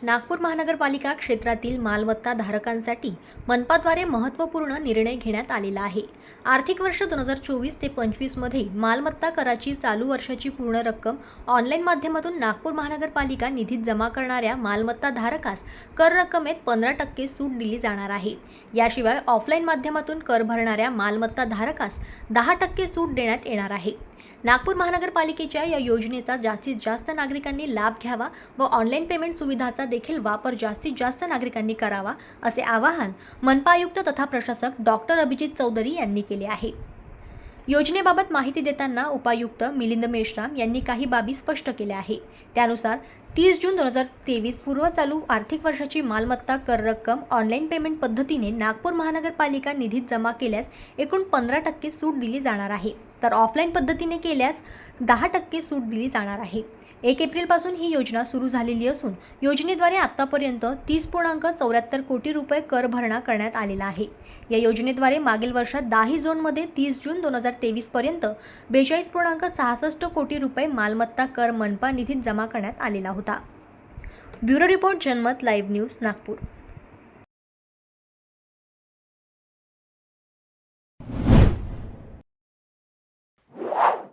नागपूर महानगरपालिका क्षेत्रातील मालमत्ता धारकांसाठी मनपाद्वारे महत्त्वपूर्ण निर्णय घेण्यात आलेला आहे. आर्थिक वर्ष 2024 ते 25 मध्ये मालमत्ता कराची चालू वर्षाची पूर्ण रक्कम ऑनलाईन माध्यमातून नागपूर महानगरपालिका निधीत जमा करणाऱ्या मालमत्ता धारकास कर रकमेत 15% सूट दिली जाणार आहे. याशिवाय ऑफलाईन माध्यमातून कर भरणाऱ्या मालमत्ता धारकास 10% सूट देण्यात येणार आहे. नागपूर महानगरपालिकेच्या या योजनेचा जास्तीत जास्त नागरिकांनी लाभ घ्यावा व ऑनलाईन पेमेंट सुविधाचा देखील वापर जास्तीत जास्त नागरिकांनी करावा, असे आवाहन मनपा आयुक्त तथा प्रशासक डॉक्टर अभिजित चौधरी यांनी केले आहे. योजनेबाबत माहिती देताना उपायुक्त मिलिंद मेश्राम यांनी काही बाबी स्पष्ट केल्या आहे. त्यानुसार 30 जून 2023 पूर्व चालू आर्थिक वर्षाची मालमत्ता कर रक्कम ऑनलाईन पेमेंट पद्धतीने नागपूर महानगरपालिका निधीत जमा केल्यास एकूण 15% सूट दिली जाणार आहे, तर ऑफलाईन पद्धतीने केल्यास 10% सूट दिली जाणार आहे. 1 एप्रिलपासून ही योजना सुरू झालेली असून योजनेद्वारे आतापर्यंत 30.74 कोटी रुपये कर भरणा करण्यात आलेला आहे. या योजनेद्वारे मागील वर्षात 10 झोनमध्ये 30 जून 2023 पर्यंत 42.66 कोटी रुपये मालमत्ता कर मनपा निधीत जमा करण्यात आलेला होता. ब्युरो रिपोर्ट, जनमत लाईव्ह न्यूज, नागपूर.